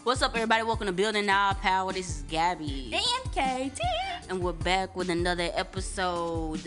What's up, everybody? Welcome to Building Our Power. This is Gabby. And KT. And we're back with another episode.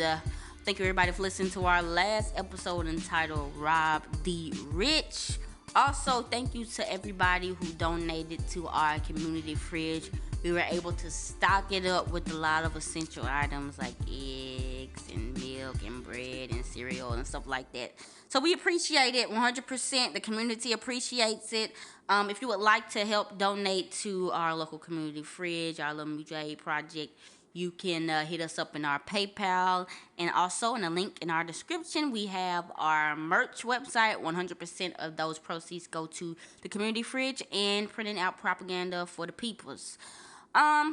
Thank you, everybody, for listening to our last episode entitled Rob the Rich. Also, thank you to everybody who donated to our community fridge. We were able to stock it up with a lot of essential items like eggs and milk and bread and cereal and stuff like that. So we appreciate it 100%. The community appreciates it. If you would like to help donate to our local community fridge, our little mutual aid project, you can hit us up in our PayPal, and also in a link in our description, we have our merch website. 100% of those proceeds go to the community fridge and printing out propaganda for the peoples.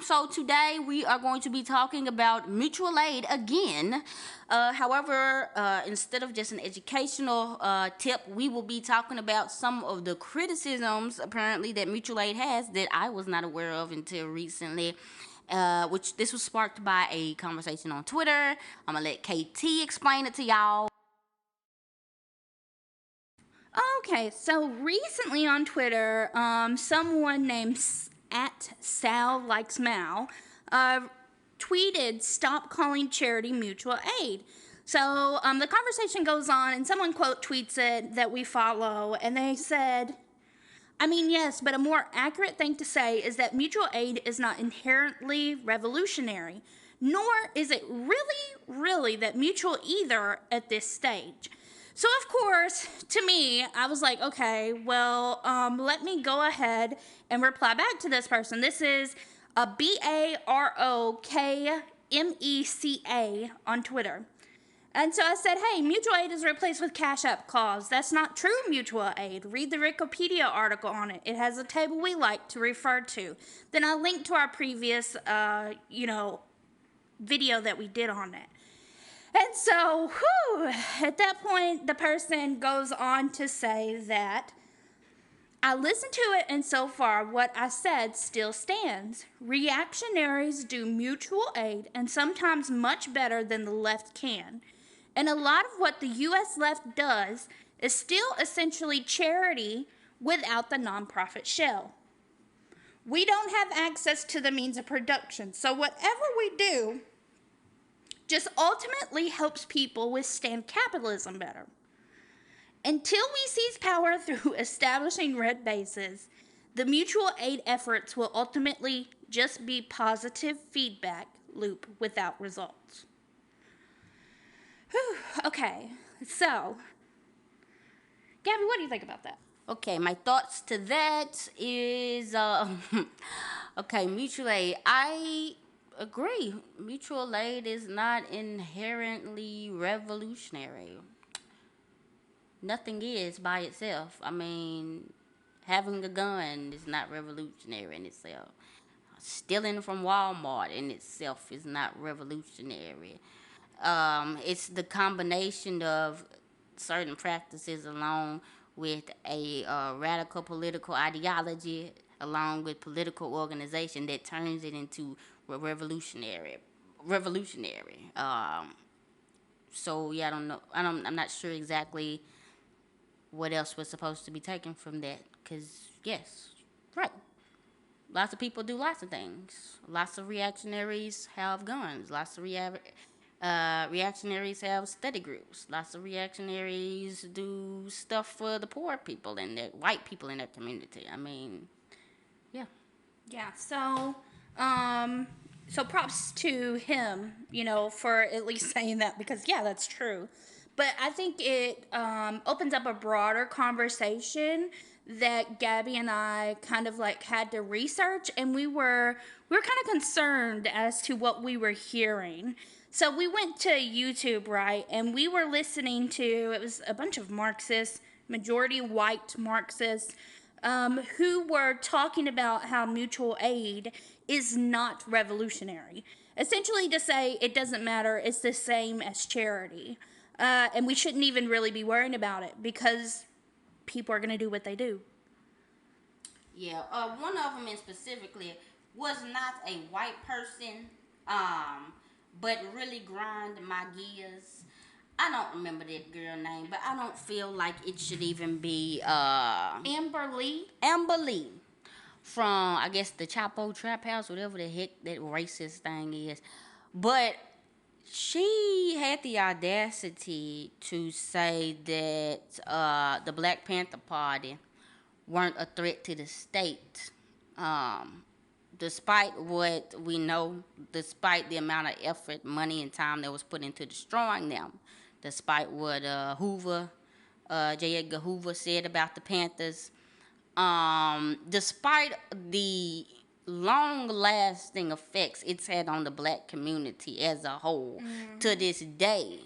So today we are going to be talking about mutual aid again. However, instead of just an educational tip, we will be talking about some of the criticisms apparently that mutual aid has that I was not aware of until recently. Which this was sparked by a conversation on Twitter. I'm gonna let KT explain it to y'all. Okay, so recently on Twitter, someone named @SalLikesMal tweeted, "Stop calling charity mutual aid." So the conversation goes on, and someone quote tweets it that we follow, and they said, I mean, yes, but a more accurate thing to say is that mutual aid is not inherently revolutionary, nor is it really that mutual either at this stage. So, of course, to me, I was like, okay, well, let me go ahead and reply back to this person. This is a BAROKMECA on Twitter. And so I said, hey, mutual aid is replaced with Cash App calls. That's not true mutual aid. Read the Wikipedia article on it. It has a table we like to refer to. Then I linked to our previous, video that we did on it. And so, at that point, the person goes on to say that I listened to it, and so far what I said still stands. Reactionaries do mutual aid, and sometimes much better than the left can. And a lot of what the U.S. left does is still essentially charity without the nonprofit shell. We don't have access to the means of production, so whatever we do just ultimately helps people withstand capitalism better. Until we seize power through establishing red bases, the mutual aid efforts will ultimately just be positive feedback loop without results. Whew, okay, so, Gabby, what do you think about that? Okay, my thoughts to that is, okay, mutual aid. I agree. Mutual aid is not inherently revolutionary. Nothing is by itself. I mean, having a gun is not revolutionary in itself. Stealing from Walmart in itself is not revolutionary. It's the combination of certain practices along with a radical political ideology along with political organization that turns it into revolutionary. So yeah, I don't know. I'm not sure exactly what else was supposed to be taken from that. Cause yes, right. Lots of people do lots of things. Lots of reactionaries have guns. Lots of reactionaries have study groups. Lots of reactionaries do stuff for the poor people and the white people in their community. I mean, yeah. Yeah, so props to him, for at least saying that, because yeah, that's true. But I think it opens up a broader conversation that Gabby and I kind of like had to research, and we were kind of concerned as to what we were hearing. So we went to YouTube, right, and we were listening to, it was a bunch of Marxists, majority white Marxists, who were talking about how mutual aid is not revolutionary. Essentially to say it doesn't matter, it's the same as charity. And we shouldn't even really be worrying about it because people are going to do what they do. Yeah, one of them in specifically was not a white person, but really grind my gears. I don't remember that girl name, but I don't feel like it should even be Amber Lee. Amber Lee. from, I guess, the Chapo Trap House, whatever the heck that racist thing is. But she had the audacity to say that the Black Panther Party weren't a threat to the state. Um, Despite what we know, despite the amount of effort, money, and time that was put into destroying them, despite what J. Edgar Hoover said about the Panthers, despite the long-lasting effects it's had on the black community as a whole, to this day,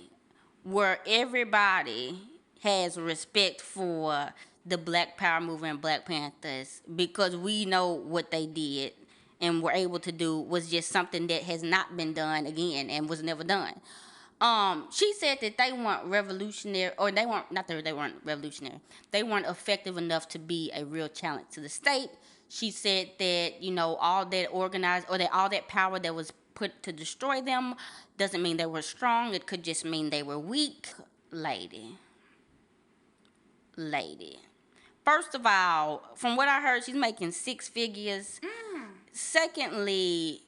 where everybody has respect for the Black Power movement and Black Panthers because we know what they did and were able to do was just something that has not been done again and was never done. She said that they weren't revolutionary, or they weren't, not that they weren't revolutionary, they weren't effective enough to be a real challenge to the state. She said that, all that organized, or that all that power that was put to destroy them doesn't mean they were strong. It could just mean they were weak. Lady. First of all, from what I heard, she's making 6 figures. Secondly,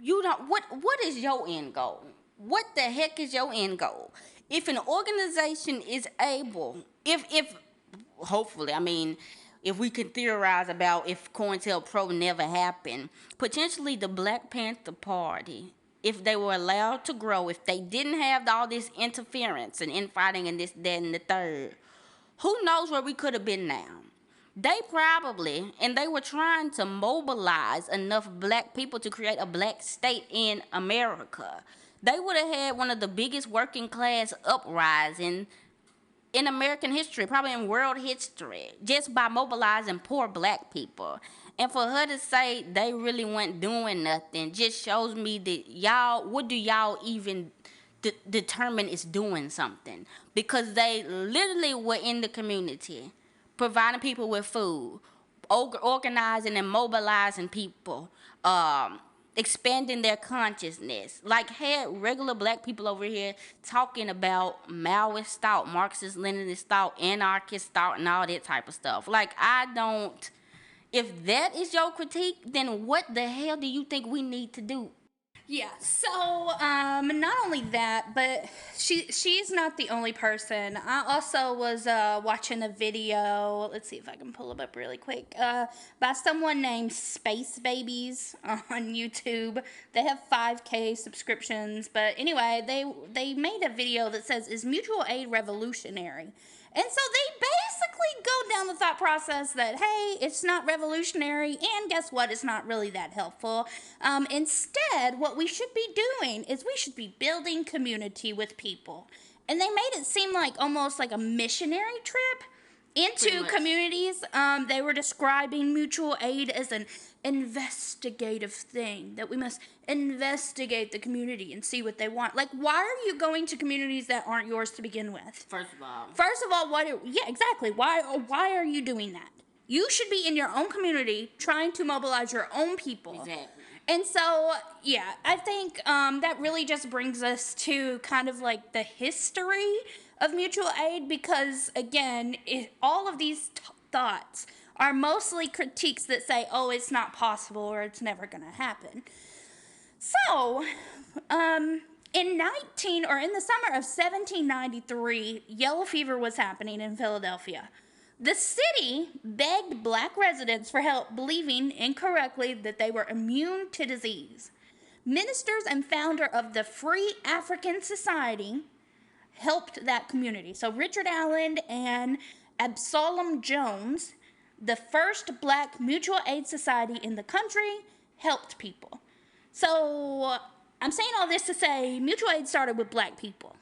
what is your end goal? What the heck is your end goal? If an organization is able, if hopefully, I mean, if we could theorize about if COINTELPRO never happened, potentially the Black Panther Party, if they were allowed to grow, if they didn't have all this interference and infighting and this, that, and the third, who knows where we could have been now? They probably, and they were trying to mobilize enough black people to create a black state in America. They would have had one of the biggest working class uprisings in American history, probably in world history, just by mobilizing poor black people. And for her to say they really weren't doing nothing just shows me that what do y'all even determine is doing something? Because they literally were in the community, providing people with food, organizing and mobilizing people, expanding their consciousness. Like, had regular black people over here talking about Maoist thought, Marxist, Leninist thought, anarchist thought, and all that type of stuff. Like, if that is your critique, then what the hell do you think we need to do? Yeah, so not only that, but she's not the only person. I also was watching a video, let's see if I can pull it up really quick, by someone named Space Babies on YouTube. They have 5K subscriptions, but anyway, they made a video that says, "Is mutual aid revolutionary?" And so they basically go down the thought process that, hey, it's not revolutionary, and guess what? It's not really that helpful. Instead, what we should be doing is we should be building community with people. And they made it seem like almost like a missionary trip into communities. They were describing mutual aid as an investigative thing, that we must investigate the community and see what they want. Like, why are you going to communities that aren't yours to begin with? First of all, exactly. Why are you doing that? You should be in your own community trying to mobilize your own people. Exactly. And so, yeah, I think that really just brings us to kind of like the history of mutual aid, because, again, all of these thoughts are mostly critiques that say, oh, it's not possible or it's never going to happen. So, in the summer of 1793, yellow fever was happening in Philadelphia. The city begged black residents for help, believing incorrectly that they were immune to disease. Ministers and founder of the Free African Society helped that community. So Richard Allen and Absalom Jones, the first black mutual aid society in the country, helped people. So I'm saying all this to say mutual aid started with black people.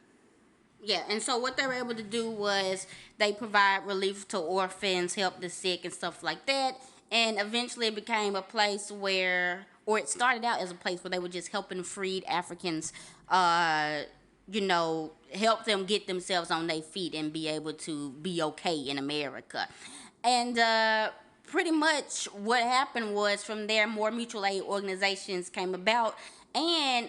Yeah, and so what they were able to do was they provide relief to orphans, help the sick, and stuff like that. And eventually it became a place where, or it started out as a place where they were just helping freed Africans, help them get themselves on their feet and be able to be okay in America. And pretty much what happened was from there, more mutual aid organizations came about, and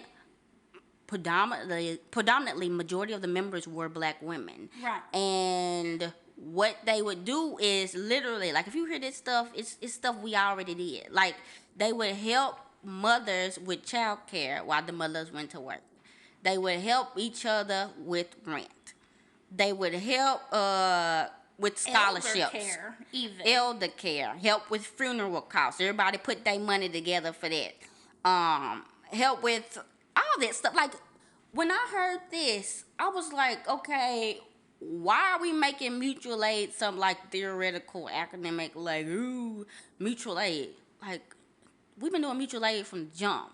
predominantly majority of the members were black women. Right. And what they would do is literally, like, if you hear this stuff, it's stuff we already did. Like, they would help mothers with child care while the mothers went to work. They would help each other with rent. They would help with scholarships. Elder care, even. Elder care. Help with funeral costs. Everybody put their money together for that. Help with all that stuff. Like, when I heard this, I was like, okay, why are we making mutual aid something like theoretical, academic, like, ooh, mutual aid? Like, we've been doing mutual aid from the jump.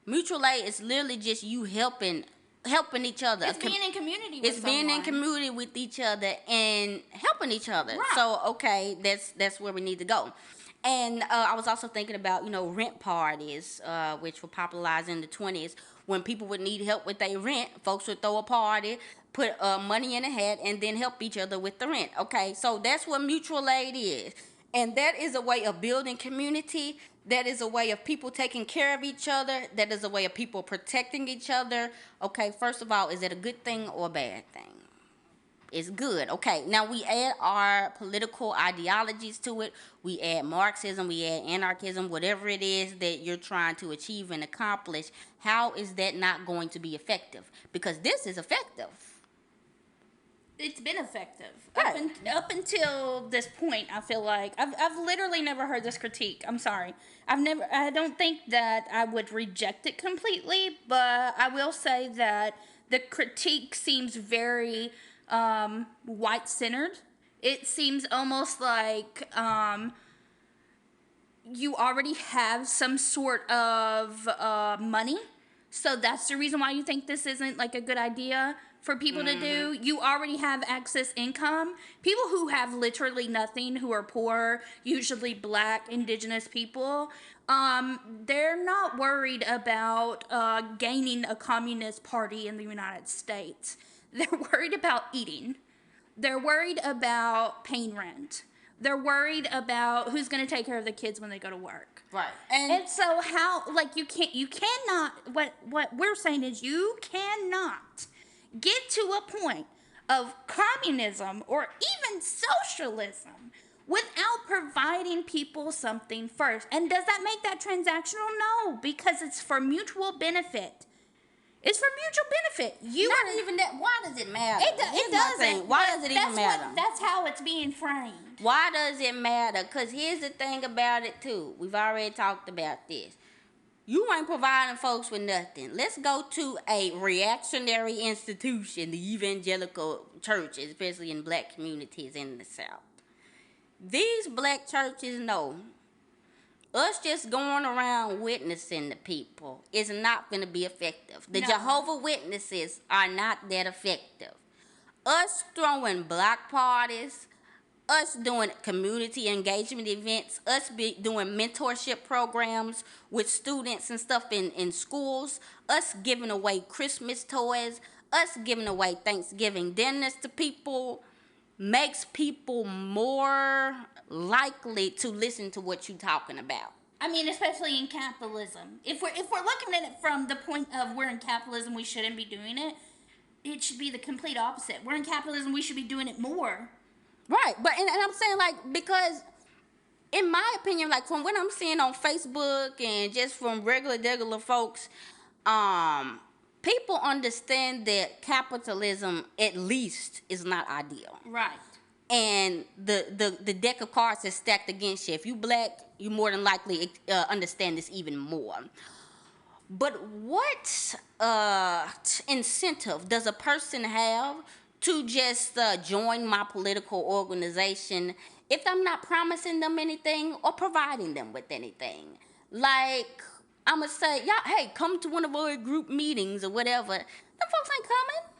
Mutual aid is literally just you helping each other. It's being in community with It's being in community with each other and helping each other. Right. So, okay, that's where we need to go. And I was also thinking about, rent parties, which were popularized in the 20s. When people would need help with their rent, folks would throw a party, put money in a hat, and then help each other with the rent. Okay, so that's what mutual aid is. And that is a way of building community. That is a way of people taking care of each other. That is a way of people protecting each other. Okay, first of all, is it a good thing or a bad thing? It's good. Okay, now we add our political ideologies to it. We add Marxism, we add anarchism, whatever it is that you're trying to achieve and accomplish. How is that not going to be effective? Because this is effective. It's been effective. Right. Up until this point, I feel like I've literally never heard this critique. I'm sorry. I don't think that I would reject it completely, but I will say that the critique seems very white-centered. It seems almost like you already have some sort of money, so that's the reason why you think this isn't like a good idea for people to do. You already have excess income. People who have literally nothing, who are poor, usually black, indigenous people, they're not worried about gaining a communist party in the United States. They're worried about eating. They're worried about paying rent. They're worried about who's going to take care of the kids when they go to work. Right. And so how, like, you cannot, what we're saying is you cannot get to a point of communism or even socialism without providing people something first. And does that make that transactional? No, because it's for mutual benefit. It's for mutual benefit. Not even that. Why does it matter? It doesn't. Why does it even matter? That's how it's being framed. Why does it matter? Because here's the thing about it, too. We've already talked about this. You ain't providing folks with nothing. Let's go to a reactionary institution, the evangelical churches, especially in black communities in the South. These black churches know us just going around witnessing to people is not going to be effective. The Jehovah Witnesses are not that effective. Us throwing block parties, us doing community engagement events, us doing mentorship programs with students and stuff in schools, us giving away Christmas toys, us giving away Thanksgiving dinners to people makes people more likely to listen to what you're talking about. I mean, especially in capitalism. If we're looking at it from the point of we're in capitalism, we shouldn't be doing it, it should be the complete opposite. We're in capitalism, we should be doing it more. Right, but and I'm saying, like, because in my opinion, like, from what I'm seeing on Facebook and just from regular folks, people understand that capitalism at least is not ideal. Right. And the deck of cards is stacked against you. If you black, you more than likely understand this even more. But what incentive does a person have to just join my political organization if I'm not promising them anything or providing them with anything? Like, I'm going to say, y'all, hey, come to one of our group meetings or whatever. Them folks ain't coming.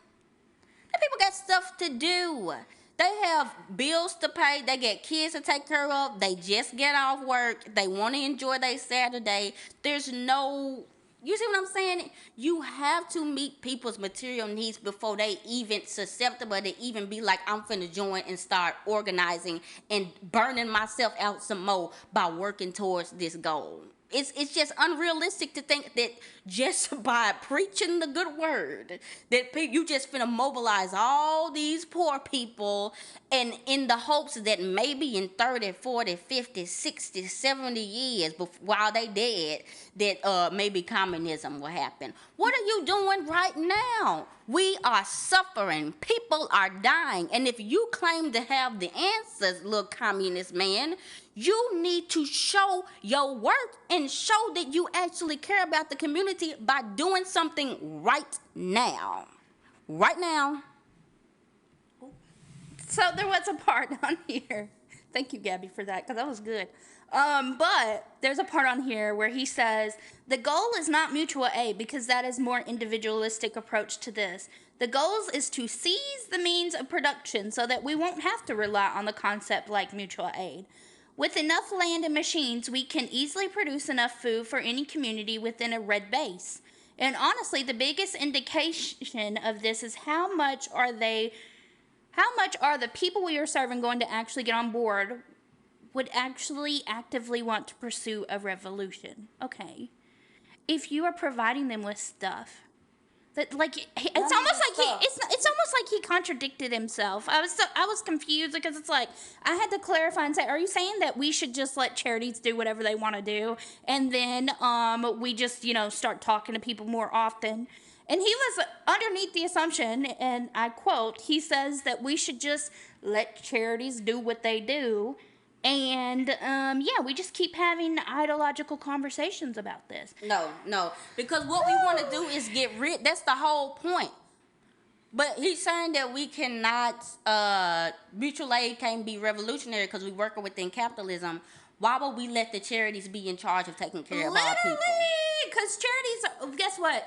Them people got stuff to do. They have bills to pay. They got kids to take care of. They just get off work. They want to enjoy their Saturday. There's no... You see what I'm saying? You have to meet people's material needs before they even susceptible to even be like, I'm finna join and start organizing and burning myself out some more by working towards this goal. It's just unrealistic to think that just by preaching the good word that you just finna mobilize all these poor people, and in the hopes that maybe in 30, 40, 50, 60, 70 years while they dead, that maybe communism will happen. What are you doing right now? We are suffering. People are dying. And if you claim to have the answers, little communist man, you need to show your worth and show that you actually care about the community by doing something right now. Right now. So there was a part on here. Thank you, Gabby, for that, because that was good. But there's a part on here where he says, the goal is not mutual aid because that is more individualistic approach to this. The goal is to seize the means of production so that we won't have to rely on the concept like mutual aid. With enough land and machines, we can easily produce enough food for any community within a red base. And honestly, the biggest indication of this is how much are the people we are serving going to actually get on board would actually actively want to pursue a revolution. Okay. If you are providing them with stuff, that like it's almost like he contradicted himself. I was confused because it's like I had to clarify and say, are you saying that we should just let charities do whatever they want to do, and then we just start talking to people more often? And he was underneath the assumption, and I quote, he says that we should just let charities do what they do. And, we just keep having ideological conversations about this. No. Because what we want to do is get rid. That's the whole point. But he's saying that we cannot, mutual aid can't be revolutionary because we're working within capitalism. Why would we let the charities be in charge of taking care of our people? Because charities,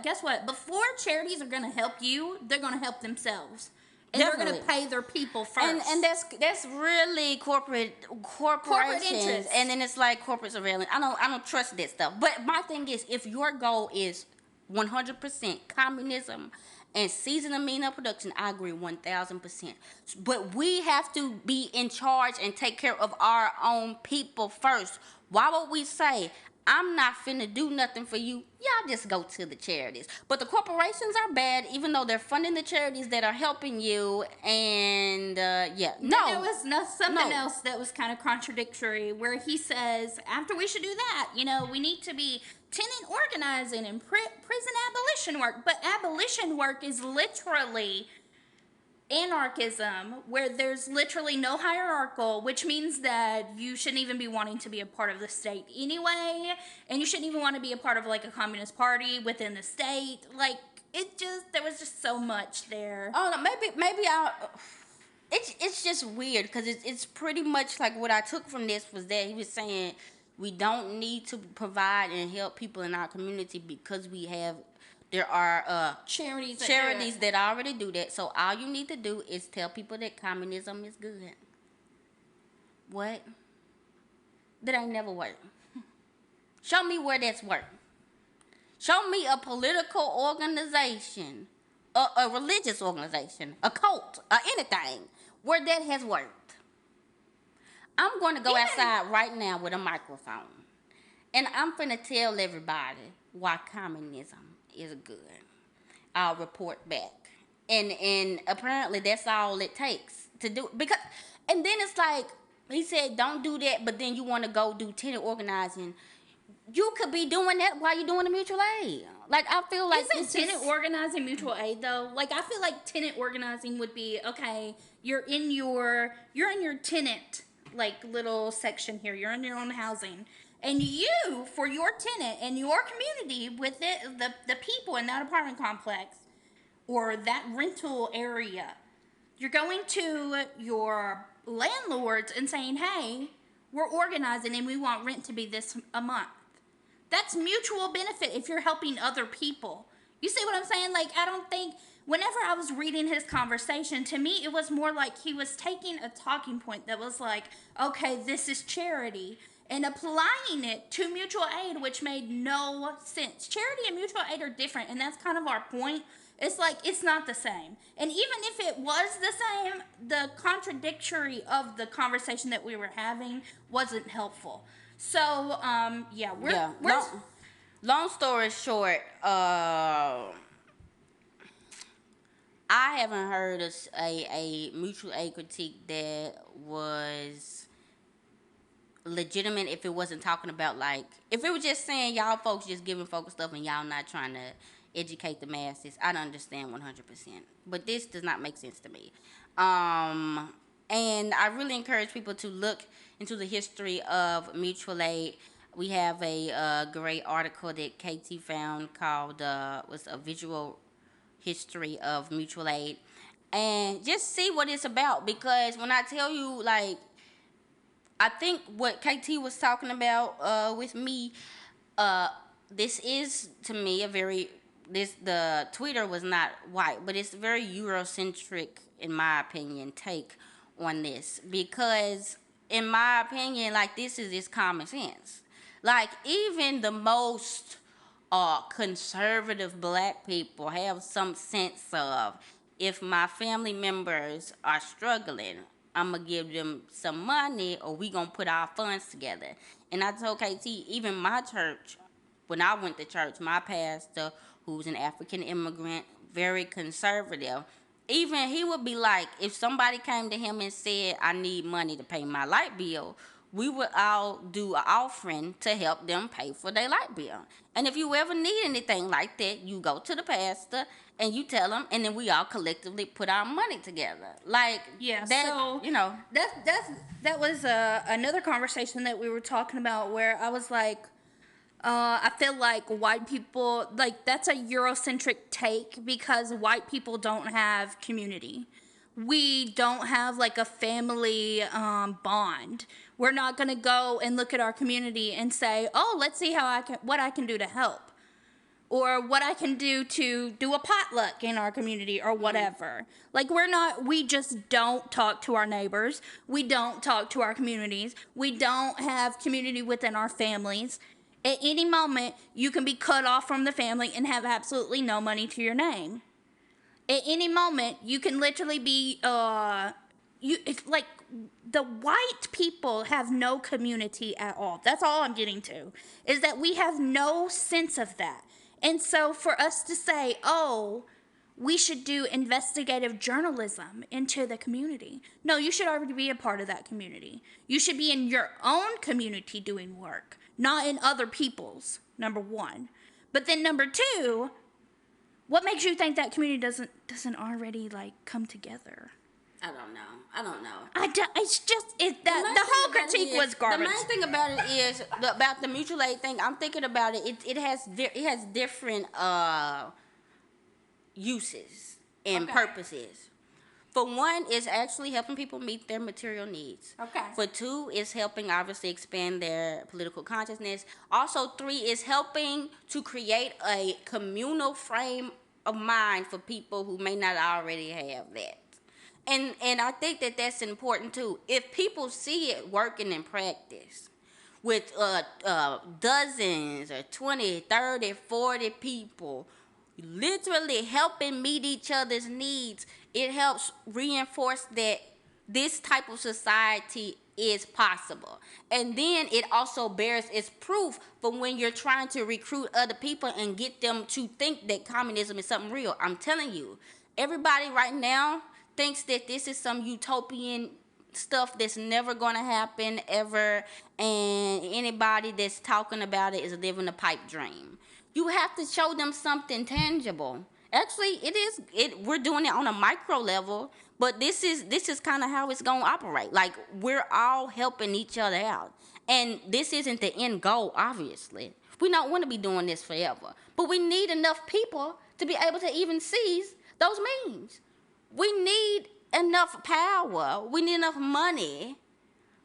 guess what? Before charities are going to help you, they're going to help themselves. And Definitely. They're going to pay their people first. And that's really corporations. Interests. And then it's like corporate surveillance. I don't trust that stuff. But my thing is, if your goal is 100% communism and seizing the means of production, I agree 1,000%. But we have to be in charge and take care of our own people first. Why would we say, I'm not finna do nothing for you? Y'all just go to the charities. But the corporations are bad, even though they're funding the charities that are helping you. And There was something else that was kind of contradictory, where he says, after we should do that, we need to be tenant organizing and prison abolition work. But abolition work is literally anarchism, where there's literally no hierarchical, which means that you shouldn't even be wanting to be a part of the state anyway, and you shouldn't even want to be a part of like a communist party within the state. Like, there was just so much there. Oh, maybe it's just weird because it's pretty much like what I took from this was that he was saying we don't need to provide and help people in our community because there are charities that already do that. So all you need to do is tell people that communism is good. What? That ain't never worked. Show me where that's worked. Show me a political organization, a religious organization, a cult, or anything where that has worked. I'm going to go outside right now with a microphone, and I'm finna tell everybody why communism is good. I'll report back. And apparently that's all it takes to do, because and then it's like he said don't do that, but then you want to go do tenant organizing. You could be doing that while you're doing the mutual aid. Like, I feel like isn't tenant organizing mutual aid though? Like, I feel like tenant organizing would be, okay, you're in your tenant like little section here. You're in your own housing. And you, for your tenant and your community with the people in that apartment complex or that rental area, you're going to your landlords and saying, hey, we're organizing and we want rent to be this a month. That's mutual benefit if you're helping other people. You see what I'm saying? Like, I don't think, whenever I was reading his conversation, to me it was more like he was taking a talking point that was like, okay, this is charity, and applying it to mutual aid, which made no sense. Charity and mutual aid are different, and that's kind of our point. It's like, it's not the same. And even if it was the same, the contradictory of the conversation that we were having wasn't helpful. So, yeah, Yeah. Long story short, I haven't heard a mutual aid critique that was legitimate if it wasn't talking about, like, if it was just saying y'all folks just giving folks stuff and y'all not trying to educate the masses. I'd understand 100%, but this does not make sense to me. And I really encourage people to look into the history of mutual aid. We have a great article that KT found called was a visual history of mutual aid, and just see what it's about. Because when I tell you, like, I think what KT was talking about with me, uh, this is to me a very, this, the Twitter was not white, but it's a very Eurocentric, in my opinion, take on this. Because in my opinion, like, this is just common sense. Like, even the most conservative black people have some sense of, if my family members are struggling, I'm gonna give them some money, or we gonna put our funds together. And I told KT, even my church, when I went to church, my pastor, who's an African immigrant, very conservative, even he would be like, if somebody came to him and said, I need money to pay my light bill, we would all do an offering to help them pay for their light bill. And if you ever need anything like that, you go to the pastor and you tell them, and then we all collectively put our money together. Like, Yeah, that, so you know. that was another conversation that we were talking about where I was like, I feel like white people, like, that's a Eurocentric take because white people don't have community. We don't have like a family bond. We're not gonna go and look at our community and say, "Oh, let's see what I can do to help," or what I can do to do a potluck in our community or whatever. Like, we just don't talk to our neighbors. We don't talk to our communities. We don't have community within our families. At any moment, you can be cut off from the family and have absolutely no money to your name. At any moment, you can literally be, it's like the white people have no community at all. That's all I'm getting to, is that we have no sense of that. And so for us to say, oh, we should do investigative journalism into the community. No, you should already be a part of that community. You should be in your own community doing work, not in other people's, number one. But then number two, what makes you think that community doesn't already, like, come together? I don't know. It's just, the whole critique was garbage. The main thing about it is, about the mutual aid thing, I'm thinking about it, it has different uses and purposes. For one, it's actually helping people meet their material needs. Okay. For two, it's helping obviously expand their political consciousness. Also, three is helping to create a communal frame of mind for people who may not already have that. And I think that that's important too. If people see it working in practice with dozens or 20, 30, 40 people literally helping meet each other's needs, it helps reinforce that this type of society is possible. And then it also bears its proof for when you're trying to recruit other people and get them to think that communism is something real. I'm telling you, everybody right now thinks that this is some utopian stuff that's never going to happen ever, and anybody that's talking about it is living a pipe dream. You have to show them something tangible. Actually, we're doing it on a micro level, but this is kind of how it's going to operate. Like, we're all helping each other out. And this isn't the end goal, obviously. We don't want to be doing this forever, but we need enough people to be able to even seize those means. We need enough power, we need enough money,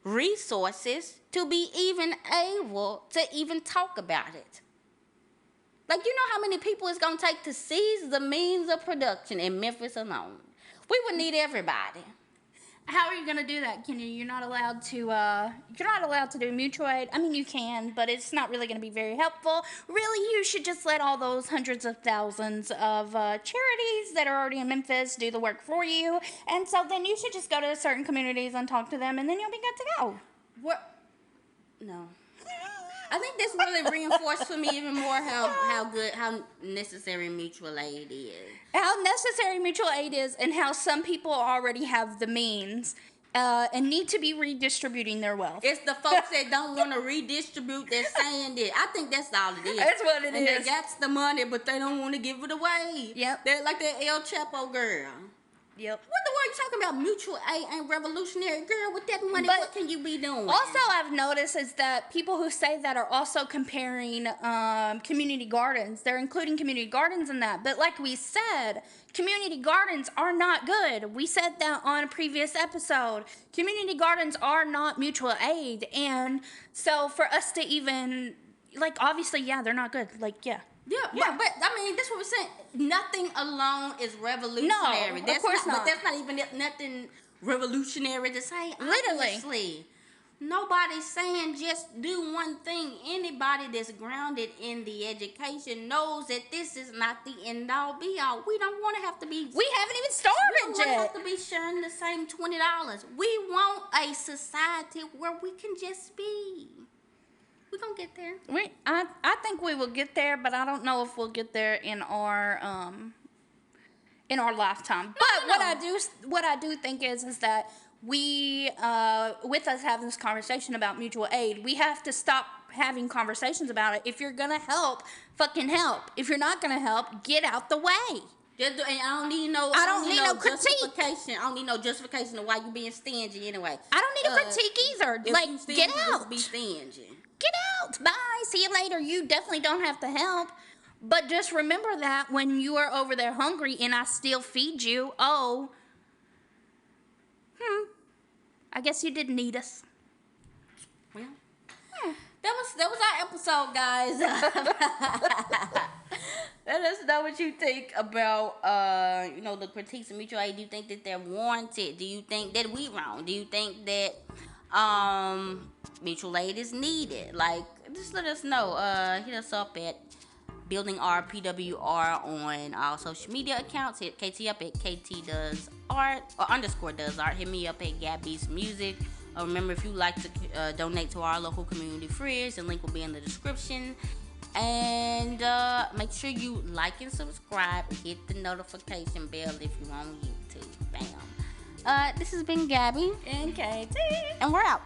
resources to be even able to even talk about it. Like, you know how many people it's going to take to seize the means of production in Memphis alone? We would need everybody. How are you going to do that, Kenya? You're not allowed to do mutual aid. I mean, you can, but it's not really going to be very helpful. Really, you should just let all those hundreds of thousands of charities that are already in Memphis do the work for you. And so then you should just go to certain communities and talk to them, and then you'll be good to go. What? No. I think this really reinforced for me even more how necessary mutual aid is. How necessary mutual aid is, and how some people already have the means and need to be redistributing their wealth. It's the folks that don't want to redistribute that's saying that. I think that's all it is. That's what it and is. They got the money, but they don't want to give it away. Yep. They're like that El Chapo girl. Yep. What the world you talking about? Mutual aid ain't revolutionary, girl. With that money, But what can you be doing? Also, I've noticed is that people who say that are also comparing community gardens. They're including community gardens in that. But like we said, community gardens are not good. We said that on a previous episode. Community gardens are not mutual aid. And so for us to even, like, obviously, yeah, they're not good. Like, yeah. Yeah, but I mean, that's what we're saying. Nothing alone is revolutionary. No, That's of course not. But that's not even nothing revolutionary to say. Literally. Honestly. Nobody's saying just do one thing. Anybody that's grounded in the education knows that this is not the end all be all. We don't want to have to be. We haven't even We started don't want to yet. have to be sharing the same $20. We want a society where we can just be. We're gonna get there. I think we will get there, but I don't know if we'll get there in our lifetime. But what I do think is that we with us having this conversation about mutual aid, we have to stop having conversations about it. If you're gonna help, fucking help. If you're not gonna help, get out the way. And I don't need no critique. justification. I don't need no justification of why you being stingy anyway. I don't need a critique either. If Like, you stingy, get just out. be stingy. Get out. Bye. See you later. You definitely don't have to help. But just remember that when you are over there hungry and I still feed you, I guess you didn't need us. Well, that was our episode, guys. Let us know what you think about the critiques of mutual aid. Do you think that they're warranted? Do you think that we wrong? Do you think that mutual aid is needed? Like, just let us know. Hit us up at Building RPWR on our social media accounts. Hit KT up at KT Does Art or _ Does Art. Hit me up at Gabby's Music. Remember, if you like to donate to our local community fridge, the link will be in the description. And make sure you like and subscribe. Hit the notification bell if you're on YouTube. Bam. This has been Gabby And KT. and we're out.